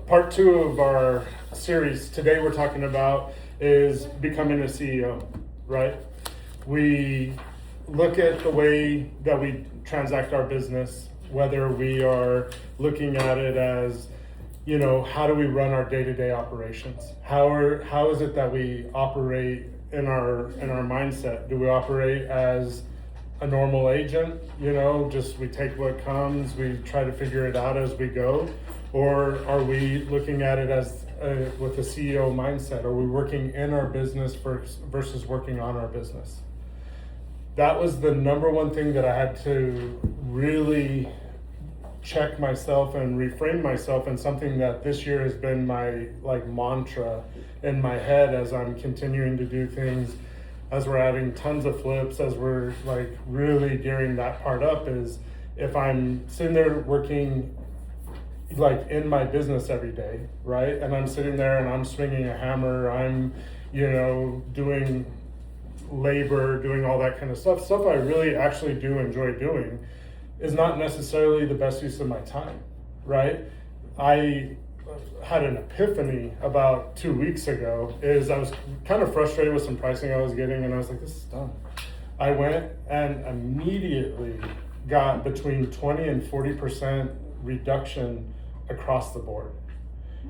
part two of our series today we're talking about is becoming a CEO, right? We look at the way that we transact our business, whether we are looking at it as, you know, how do we run our day-to-day operations? How is it that we operate in our mindset? Do we operate as a normal agent, you know, just we take what comes, we try to figure it out as we go? Or are we looking at it as with a CEO mindset? Are we working in our business versus working on our business? That was the number one thing that I had to really check myself and reframe myself, and something that this year has been my mantra in my head as I'm continuing to do things, as we're adding tons of flips, as we're really gearing that part up, is if I'm sitting there working in my business every day, right? And I'm sitting there and I'm swinging a hammer, I'm, you know, doing labor, doing all that kind of stuff I really actually do enjoy doing, is not necessarily the best use of my time, right? I had an epiphany about 2 weeks ago. Is I was kind of frustrated with some pricing I was getting, and I was like, this is dumb. I went and immediately got between 20 and 40% reduction across the board.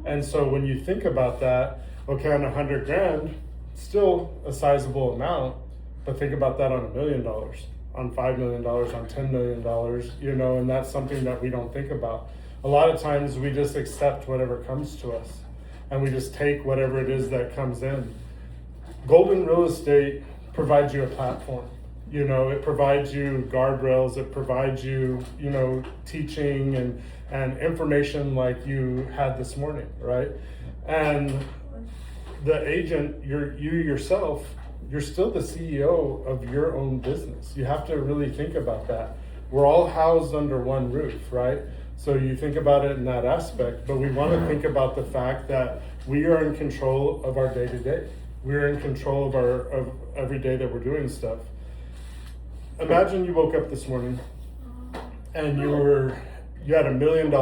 And so when you think about that, okay, on $100,000, still a sizable amount, but think about that on $1 million, on $5 million, on $10 million, you know, and that's something that we don't think about. A lot of times we just accept whatever comes to us, and we just take whatever it is that comes in. Golden Real Estate provides you a platform. You know, it provides you guardrails, it provides you, you know, teaching and information like you had this morning, right? And the agent, you yourself, you're still the CEO of your own business. You have to really think about that. We're all housed under one roof, right? So you think about it in that aspect, but we want to think about the fact that we are in control of our day-to-day. We're in control of every day that we're doing stuff. Imagine you woke up this morning and you had $1 million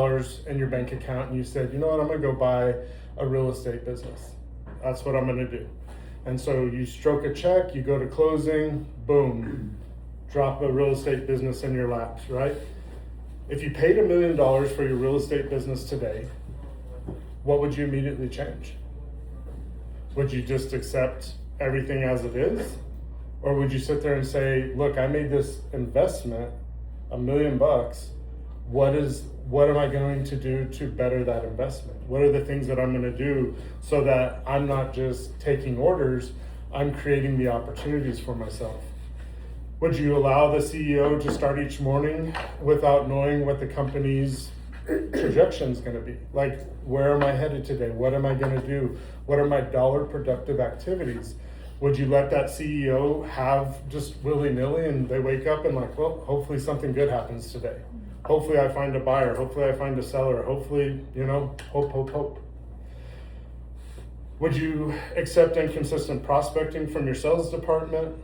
in your bank account, and you said, you know what, I'm gonna go buy a real estate business. That's what I'm gonna do. And so you stroke a check, you go to closing, boom, drop a real estate business in your laps, right? If you paid $1 million for your real estate business today, what would you immediately change? Would you just accept everything as it is? Or would you sit there and say, look, I made this investment, $1 million. What am I going to do to better that investment? What are the things that I'm going to do so that I'm not just taking orders, I'm creating the opportunities for myself? Would you allow the CEO to start each morning without knowing what the company's projection is going to be? Like, where am I headed today? What am I going to do? What are my dollar productive activities? Would you let that CEO have just willy-nilly, and they wake up and like, well, hopefully something good happens today. Hopefully I find a buyer. Hopefully I find a seller. Hopefully, you know, hope. Would you accept inconsistent prospecting from your sales department?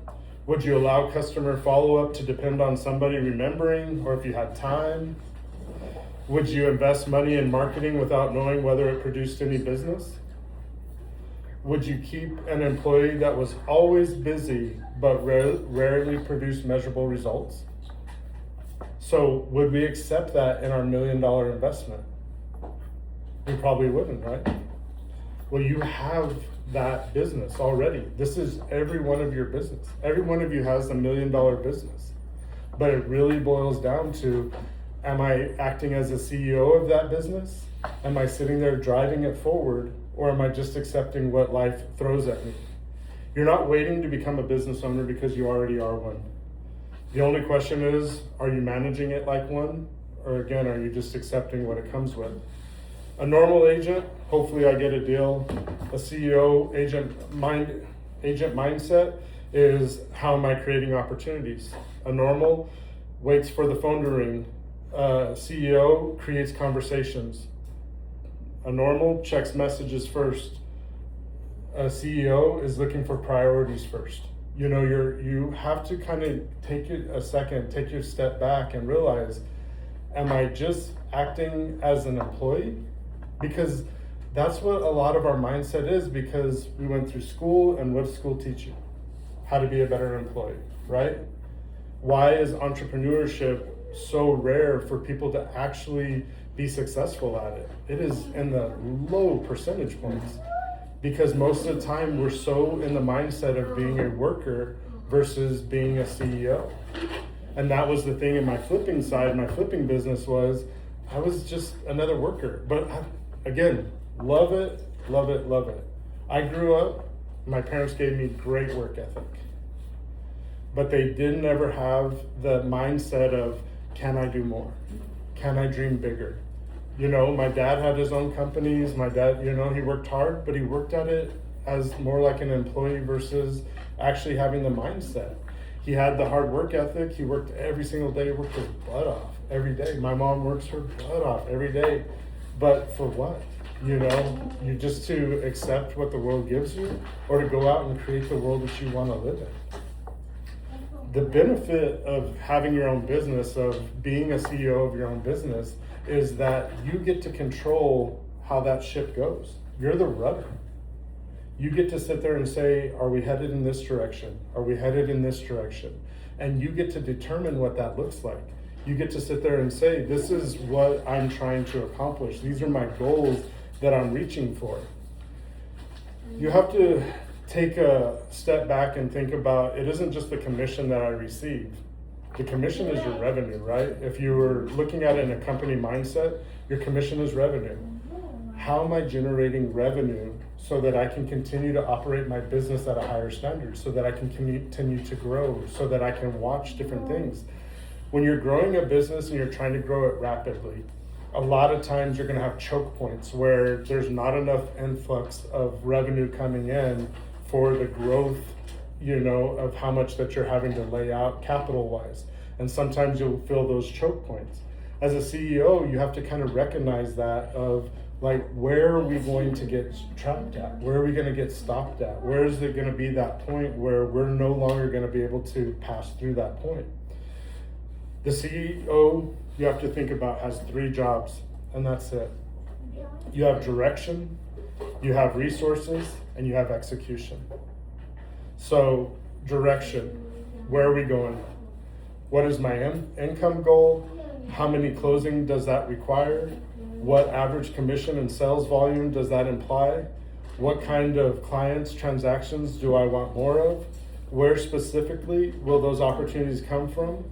Would you allow customer follow-up to depend on somebody remembering, or if you had time? Would you invest money in marketing without knowing whether it produced any business? Would you keep an employee that was always busy but rarely produced measurable results? So would we accept that in our $1 million investment? We probably wouldn't, right? Well, you have that business already. This is every one of your business. Every one of you has a $1 million business. But it really boils down to, am I acting as a CEO of that business? Am I sitting there driving it forward? Or am I just accepting what life throws at me? You're not waiting to become a business owner because you already are one. The only question is, are you managing it like one? Or again, are you just accepting what it comes with? A normal agent, hopefully I get a deal. A CEO agent mindset is, how am I creating opportunities? A normal waits for the phone to ring. CEO creates conversations. A normal checks messages first. A CEO is looking for priorities first. You know, you have to kind of take a second, take your step back and realize, am I just acting as an employee? Because That's what a lot of our mindset is, because we went through school, and what does school teach you? How to be a better employee, right? Why is entrepreneurship so rare for people to actually be successful at it? It is in the low percentage points, because most of the time we're so in the mindset of being a worker versus being a CEO. And that was the thing in my flipping side. My flipping business was, I was just another worker. But again, love it, love it, love it. I grew up, my parents gave me great work ethic, but they didn't ever have the mindset of, can I do more? Can I dream bigger? You know, my dad had his own companies. My dad, you know, he worked hard, but he worked at it as more like an employee versus actually having the mindset. He had the hard work ethic. He worked every single day, worked his butt off every day. My mom works her butt off every day. But for what? You know, you just to accept what the world gives you, or to go out and create the world that you want to live in. The benefit of having your own business, of being a CEO of your own business, is that you get to control how that ship goes. You're the rudder. You get to sit there and say, are we headed in this direction? Are we headed in this direction? And you get to determine what that looks like. You get to sit there and say, this is what I'm trying to accomplish. These are my goals that I'm reaching for. You have to take a step back and think about, it isn't just the commission that I receive. The commission is your revenue, right? If you were looking at it in a company mindset, your commission is revenue. How am I generating revenue so that I can continue to operate my business at a higher standard, so that I can continue to grow, so that I can watch different things? When you're growing a business and you're trying to grow it rapidly, a lot of times you're going to have choke points where there's not enough influx of revenue coming in for the growth, you know, of how much that you're having to lay out capital wise. And sometimes you'll feel those choke points. As a CEO, you have to kind of recognize that, of like, where are we going to get trapped at? Where are we going to get stopped at? Where is it going to be that point where we're no longer going to be able to pass through that point? The CEO, you have to think about, has 3 jobs, and that's it. You have direction, you have resources, and you have execution. So direction, where are we going? What is my income goal? How many closing does that require? What average commission and sales volume does that imply? What kind of clients, transactions do I want more of? Where specifically will those opportunities come from?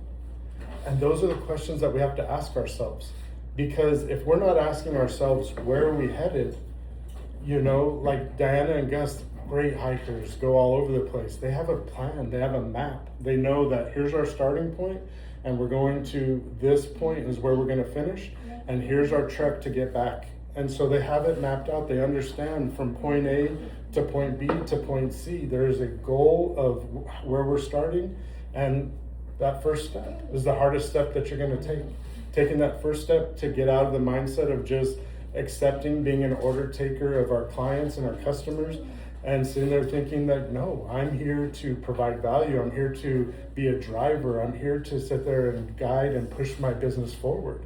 And those are the questions that we have to ask ourselves. Because if we're not asking ourselves, where are we headed? You know, like Diana and Gus, great hikers, go all over the place. They have a plan, they have a map. They know that here's our starting point, and we're going to this point is where we're going to finish, and here's our trek to get back. And so they have it mapped out. They understand from point A to point B to point C, there is a goal of where we're starting, and that first step is the hardest step that you're going to take. Taking that first step to get out of the mindset of just accepting being an order taker of our clients and our customers, and sitting there thinking that, no, I'm here to provide value. I'm here to be a driver. I'm here to sit there and guide and push my business forward.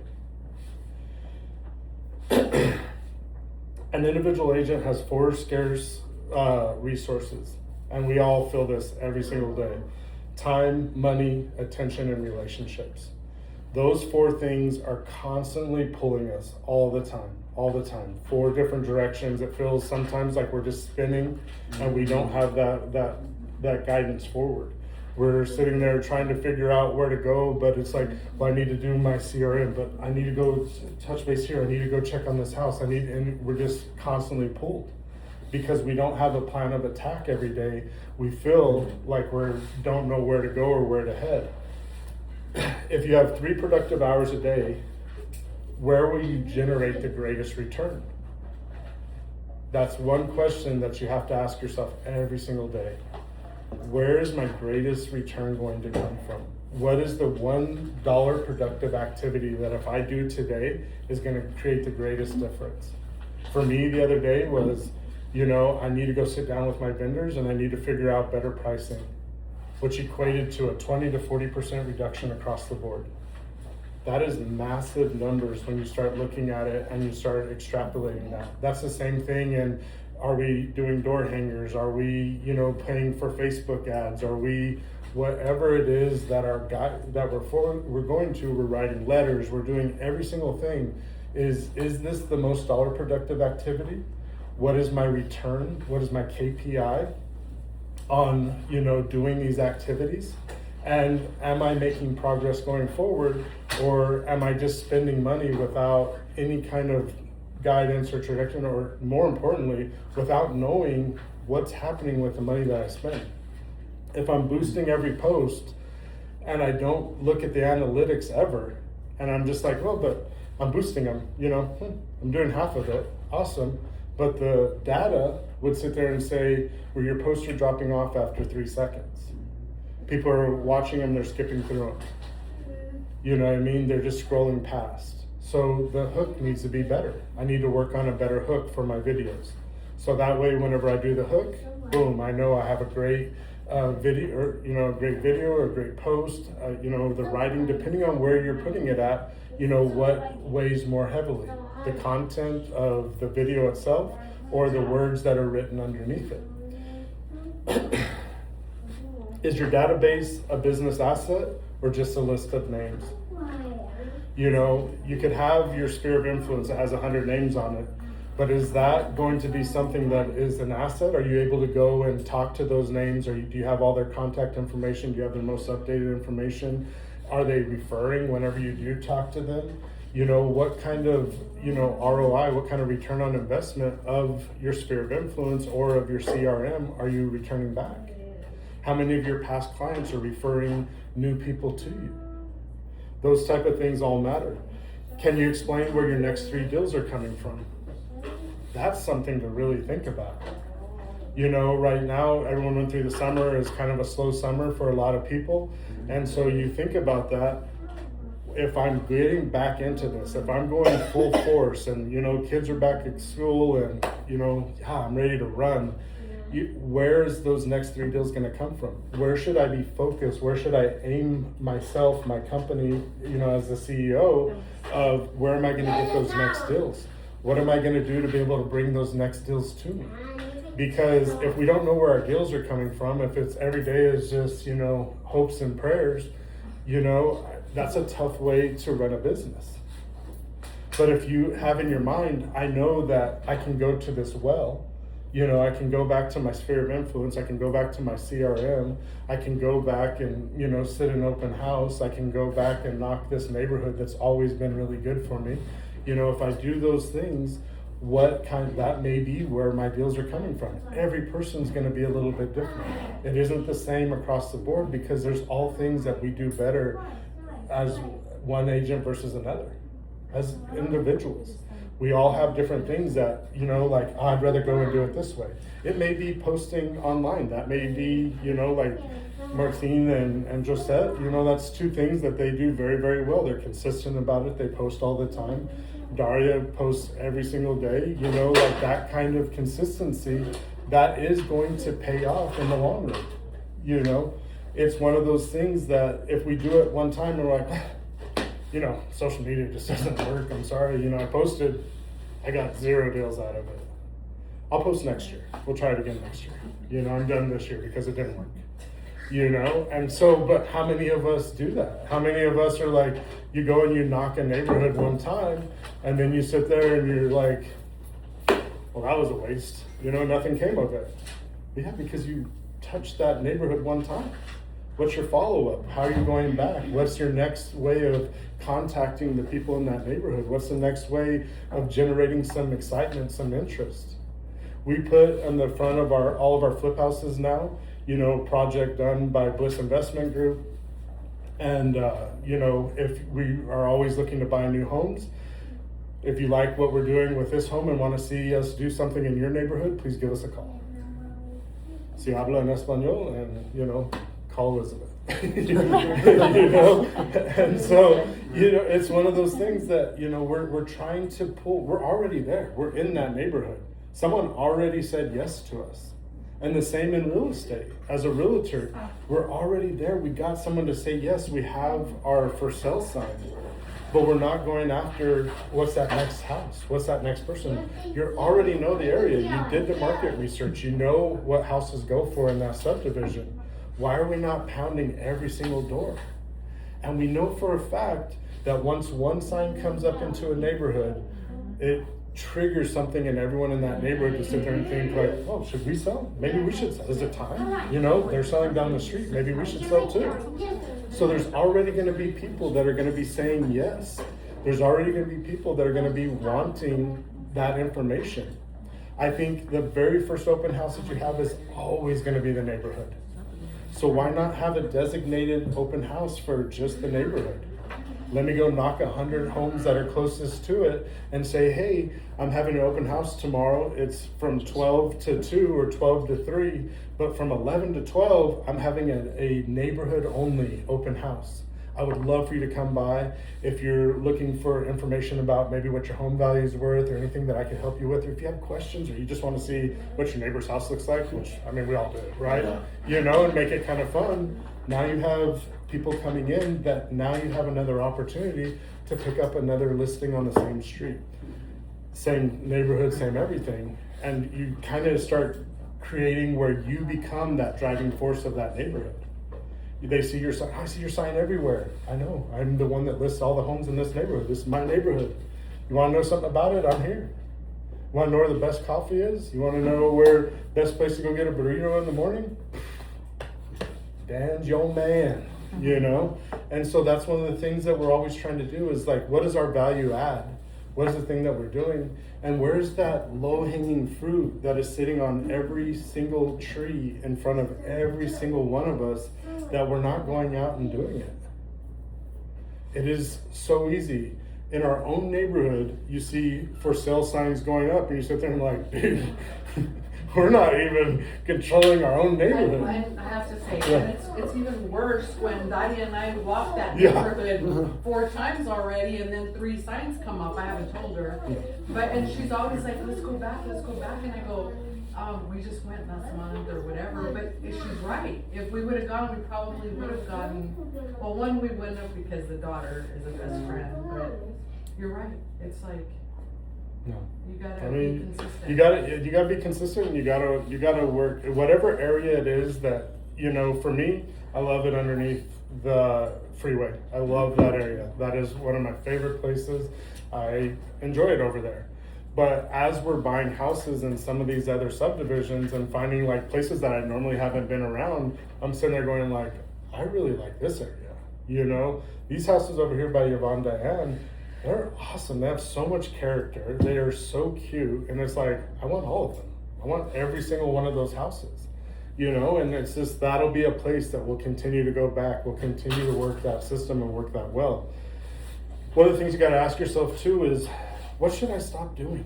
An individual agent has 4 scarce resources, and we all feel this every single day: time, money, attention, and relationships. Those 4 things are constantly pulling us all the time, 4 different directions. It feels sometimes like we're just spinning, and we don't have that guidance forward. We're sitting there trying to figure out where to go, but it's like, well, I need to do my CRM, but I need to go touch base here. I need to go check on this house. And we're just constantly pulled because we don't have a plan of attack every day. We feel like we don't know where to go or where to head. If you have 3 productive hours a day, where will you generate the greatest return? That's one question that you have to ask yourself every single day. Where is my greatest return going to come from? What is the $1 productive activity that if I do today is going to create the greatest difference? For me, the other day was, I need to go sit down with my vendors and I need to figure out better pricing, which equated to a 20 to 40% reduction across the board. That is massive numbers when you start looking at it and you start extrapolating that. That's the same thing. And are we doing door hangers? Are we, paying for Facebook ads? Are we, whatever it is that we're writing letters, we're doing every single thing. Is this the most dollar productive activity? What is my return? What is my KPI on, doing these activities? And am I making progress going forward, or am I just spending money without any kind of guidance or trajectory, or more importantly, without knowing what's happening with the money that I spend? If I'm boosting every post and I don't look at the analytics ever, and I'm just like, well, but I'm boosting them, I'm doing half of it, awesome. But the data would sit there and say, well, your posts are dropping off after 3 seconds. People are watching them, they're skipping through them. You know what I mean? They're just scrolling past. So the hook needs to be better. I need to work on a better hook for my videos. So that way, whenever I do the hook, boom, I know I have a great video, or a great video or a great post. The writing, depending on where you're putting it at, what weighs more heavily, the content of the video itself or the words that are written underneath it. Is your database a business asset or just a list of names? You could have your sphere of influence that has 100 names on it, but is that going to be something that is an asset? Are you able to go and talk to those names? Or do you have all their contact information? Do you have their most updated information? Are they referring whenever you do talk to them? What kind of, ROI, what kind of return on investment of your sphere of influence or of your CRM are you returning back? How many of your past clients are referring new people to you? Those type of things all matter. Can you explain where your next 3 deals are coming from? That's something to really think about. Right now, everyone went through the summer as kind of a slow summer for a lot of people. And so you think about that. If I'm getting back into this, if I'm going full force and, kids are back at school and, I'm ready to run, where's those next 3 deals going to come from? Where should I be focused? Where should I aim myself, my company, as the CEO of where am I going to get those next deals? What am I going to do to be able to bring those next deals to me? Because if we don't know where our deals are coming from, if it's every day is just, hopes and prayers, that's a tough way to run a business. But if you have in your mind, I know that I can go to this well, I can go back to my sphere of influence. I can go back to my CRM. I can go back and, sit in open house. I can go back and knock this neighborhood that's always been really good for me. If I do those things, that may be where my deals are coming from. Every person's going to be a little bit different. It isn't the same across the board because there's all things that we do better as one agent versus another, as individuals. We all have different things that, I'd rather go and do it this way. It may be posting online. That may be, like Martine and Josette, that's 2 things that they do very, very well. They're consistent about it. They post all the time. Daria posts every single day, that kind of consistency, that is going to pay off in the long run. It's one of those things that if we do it one time, we're like, social media just doesn't work. I'm sorry, I posted, I got 0 deals out of it. I'll post next year. We'll try it again next year. I'm done this year because it didn't work. And so, but how many of us do that? How many of us are like, you go and you knock a neighborhood one time, and then you sit there and you're like, well, that was a waste. Nothing came of it. Yeah, because you touched that neighborhood one time. What's your follow-up? How are you going back? What's your next way of contacting the people in that neighborhood? What's the next way of generating some excitement, some interest? We put on the front of all of our flip houses now, project done by Bliss Investment Group. And, if we are always looking to buy new homes, if you like what we're doing with this home and want to see us do something in your neighborhood, please give us a call. Si habla en español, and, call Elizabeth. And so, it's one of those things that, we're trying to pull, we're already there. We're in that neighborhood. Someone already said yes to us. And the same in real estate. As a realtor, we're already there. We got someone to say yes. We have our for sale sign. but we're not going after what's that next house, what's that next person. You already know the area, you did the market research, you know what houses go for in that subdivision. Why are we not pounding every single door? And we know for a fact that once one sign comes up into a neighborhood, it triggers something in everyone in that neighborhood to sit there and think like, oh, should we sell? Maybe we should sell. Is it time? You know, they're selling down the street. Maybe we should sell too. So there's already going to be people that are going to be saying yes. There's already going to be people that are going to be wanting that information. I think the very first open house that you have is always going to be the neighborhood. So why not have a designated open house for just the neighborhood? Let me go knock 100 homes that are closest to it and say, hey, I'm having an open house tomorrow. It's from 12 to 2 or 12 to 3, but from 11 to 12, I'm having a neighborhood only open house. I would love for you to come by. If you're looking for information about maybe what your home value is worth or anything that I can help you with, or if you have questions or you just want to see what your neighbor's house looks like, which, I mean, we all do, right? Yeah. You know, and make it kind of fun. Now you have people coming in that now you have another opportunity to pick up another listing on the same street. Same neighborhood, same everything. And you kind of start creating where you become that driving force of that neighborhood. They see your sign. I see your sign everywhere. I know. I'm the one that lists all the homes in this neighborhood. This is my neighborhood. You want to know something about it? I'm here. You want to know where the best coffee is? You want to know where best place to go get a burrito in the morning? Dan's your man, you know? And so that's one of the things that we're always trying to do is like, what is our value add? What is the thing that we're doing? And where's that low-hanging fruit that is sitting on every single tree in front of every single one of us that we're not going out and doing it? It is so easy. In our own neighborhood, you see for sale signs going up and you sit there and like, dude, we're not even controlling our own neighborhood. I have to say, yeah. And it's even worse when Daria and I walked that neighborhood 4 times already, and then 3 signs come up. I haven't told her, and she's always like, let's go back, and I go, we just went last month or whatever. But she's right. If we would have gone, we probably would have gotten. Well, one we wouldn't have because the daughter is a best friend. But you're right. It's like. No. You gotta be consistent. You gotta be consistent, and you gotta work whatever area it is that, you know, for me, I love it underneath the freeway. I love that area. That is one of my favorite places. I enjoy it over there. But as we're buying houses in some of these other subdivisions and finding like places that I normally haven't been around, I'm sitting there going like, I really like this area. You know, these houses over here by Yvonne Diane, they're awesome. They have so much character. They are so cute. And it's like, I want all of them. I want every single one of those houses, you know? And it's just, that'll be a place that will continue to go back. We'll continue to work that system and work that well. One of the things you got to ask yourself too is, what should I stop doing?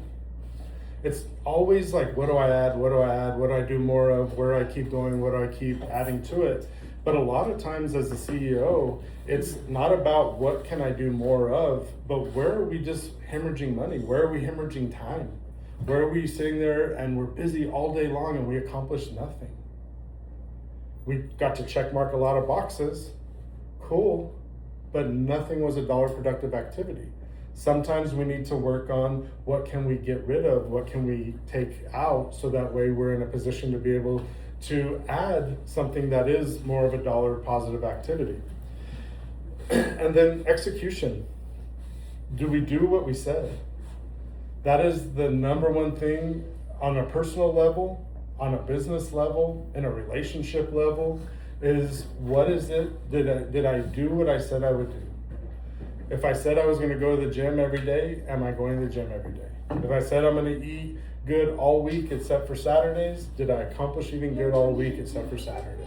It's always like, what do I add? What do I add? What do I do more of? Where do I keep going? What do I keep adding to it? But a lot of times as a CEO, it's not about what can I do more of, but where are we just hemorrhaging money? Where are we hemorrhaging time? Where are we sitting there and we're busy all day long and we accomplish nothing? We got to check mark a lot of boxes, cool, but nothing was a dollar productive activity. Sometimes we need to work on what can we get rid of, what can we take out, so that way we're in a position to be able to add something that is more of a dollar positive activity. And then execution. Do we do what we said? That is the number one thing on a personal level, on a business level, in a relationship level, is what is it, did I do what I said I would do? If I said I was gonna go to the gym every day, am I going to the gym every day? If I said I'm gonna eat good all week except for Saturdays, did I accomplish eating good all week except for Saturday?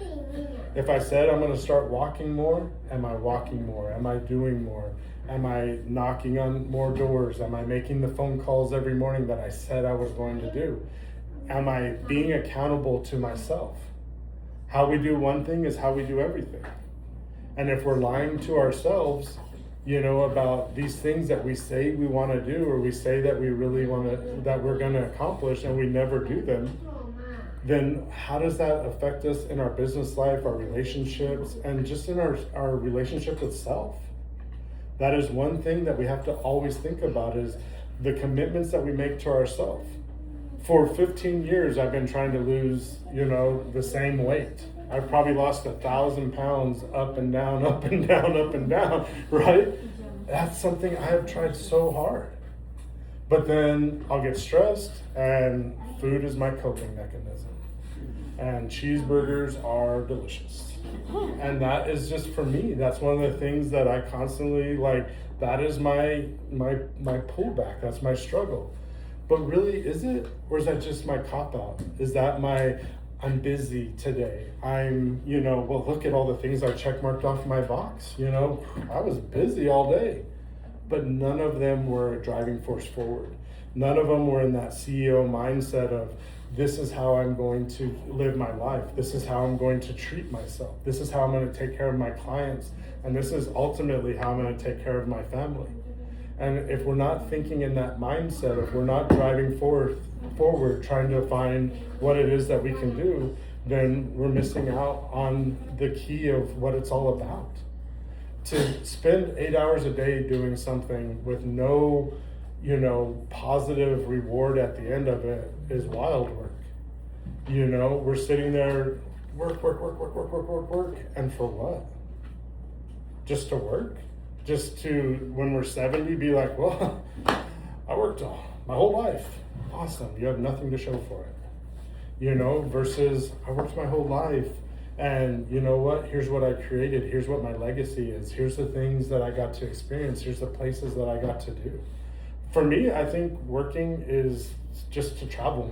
If I said I'm gonna start walking more, am I walking more? Am I doing more? Am I knocking on more doors? Am I making the phone calls every morning that I said I was going to do? Am I being accountable to myself? How we do one thing is how we do everything. And if we're lying to ourselves, you know, about these things that we say we want to do, or we say that we really want to, that we're going to accomplish, and we never do them, then how does that affect us in our business life, our relationships, and just in our relationship with self? That is one thing that we have to always think about, is the commitments that we make to ourselves. For 15 years, I've been trying to lose, the same weight. I've probably lost 1,000 pounds up and down, up and down, up and down, right? That's something I have tried so hard. But then I'll get stressed, and food is my coping mechanism. And cheeseburgers are delicious. And that is just, for me, that's one of the things that I constantly, that is my pullback, that's my struggle. But really, is it? Or is that just my cop-out? Is that I'm busy today. Well, look at all the things I checkmarked off my box. I was busy all day. But none of them were a driving force forward. None of them were in that CEO mindset of, this is how I'm going to live my life. This is how I'm going to treat myself. This is how I'm going to take care of my clients. And this is ultimately how I'm going to take care of my family. And if we're not thinking in that mindset, if we're not driving forward, trying to find what it is that we can do, then we're missing out on the key of what it's all about. To spend 8 hours a day doing something with no, positive reward at the end of it is wild work. We're sitting there, work, and for what? Just to work? Just to, when we're 70, be like, well, I worked my whole life. Awesome, you have nothing to show for it. Versus I worked my whole life, and you know what? Here's what I created. Here's what my legacy is. Here's the things that I got to experience. Here's the places that I got to do. For me, I think working is just to travel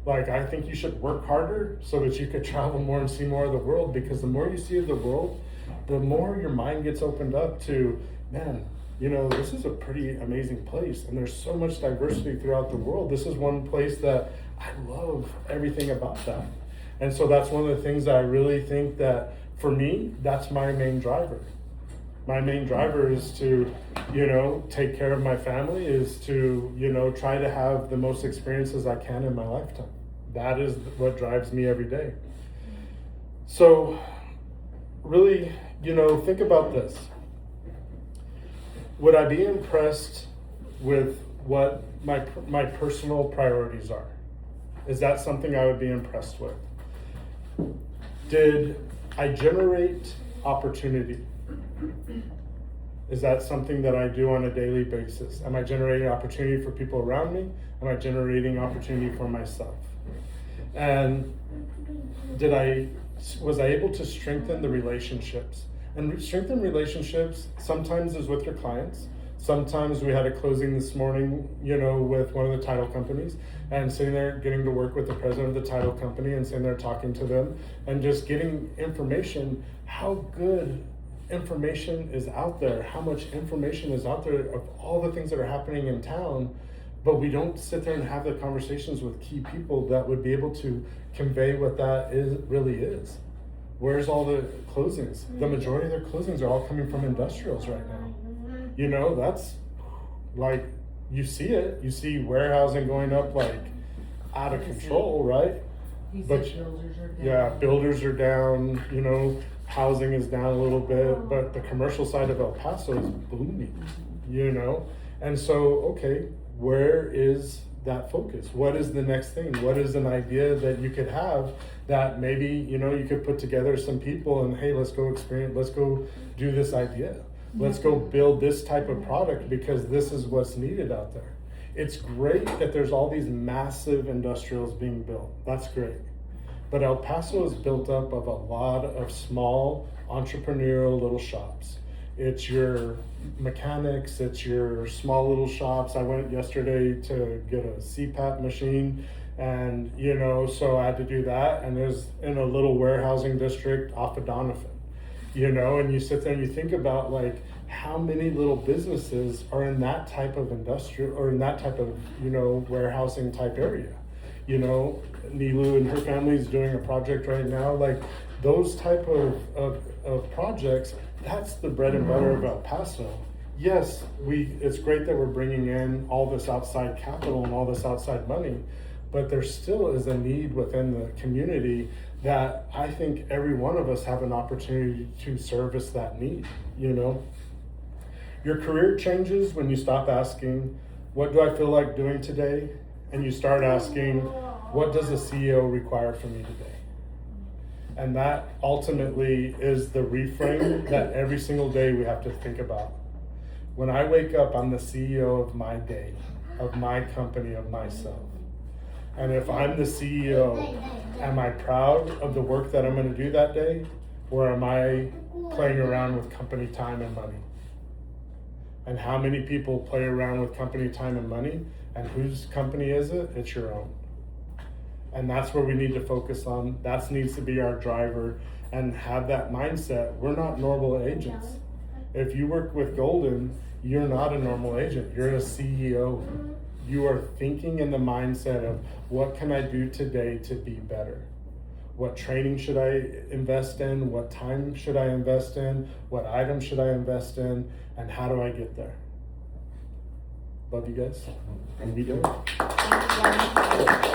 more. I think you should work harder so that you could travel more and see more of the world, because the more you see of the world, the more your mind gets opened up to, man, this is a pretty amazing place, and there's so much diversity throughout the world. This is one place that I love everything about that. And so that's one of the things that I really think that, for me, that's my main driver. My main driver is to, take care of my family, is to, try to have the most experiences I can in my lifetime. That is what drives me every day. So really, think about this. Would I be impressed with what my personal priorities are? Is that something I would be impressed with? Did I generate opportunity? Is that something that I do on a daily basis? Am I generating opportunity for people around me? Am I generating opportunity for myself? And was I able to strengthen the relationships? And strengthen relationships sometimes is with your clients. Sometimes we had a closing this morning, with one of the title companies, and sitting there getting to work with the president of the title company and sitting there talking to them and just getting information, how good information is out there, how much information is out there of all the things that are happening in town, but we don't sit there and have the conversations with key people that would be able to convey what that really is. Where's all the closings? The majority of their closings are all coming from industrials right now. That's you see it. You see warehousing going up out of control, right? But builders are down. Yeah, builders are down, housing is down a little bit, but the commercial side of El Paso is booming, And so, okay, where is that focus? What is the next thing? What is an idea that you could have that maybe, you could put together some people and, hey, let's go do this idea. Let's go build this type of product because this is what's needed out there. It's great that there's all these massive industrials being built. That's great. But El Paso is built up of a lot of small entrepreneurial little shops. It's your mechanics, it's your small little shops. I went yesterday to get a CPAP machine and, so I had to do that. And there's in a little warehousing district off of Donovan, and you sit there and you think about how many little businesses are in that type of industrial or in that type of, warehousing type area. Nilu and her family is doing a project right now. Those type of projects, that's the bread and butter of El Paso. Yes, it's great that we're bringing in all this outside capital and all this outside money, but there still is a need within the community that I think every one of us have an opportunity to service that need, Your career changes when you stop asking, what do I feel like doing today? And you start asking, what does a CEO require from me today? And that ultimately is the reframe that every single day we have to think about. When I wake up, I'm the CEO of my day, of my company, of myself. And if I'm the CEO, am I proud of the work that I'm going to do that day? Or am I playing around with company time and money? And how many people play around with company time and money? And whose company is it? It's your own. And that's where we need to focus on. That needs to be our driver and have that mindset. We're not normal agents. If you work with Golden, you're not a normal agent. You're a CEO. You are thinking in the mindset of what can I do today to be better? What training should I invest in? What time should I invest in? What items should I invest in? And how do I get there? Love you guys. And be doing it.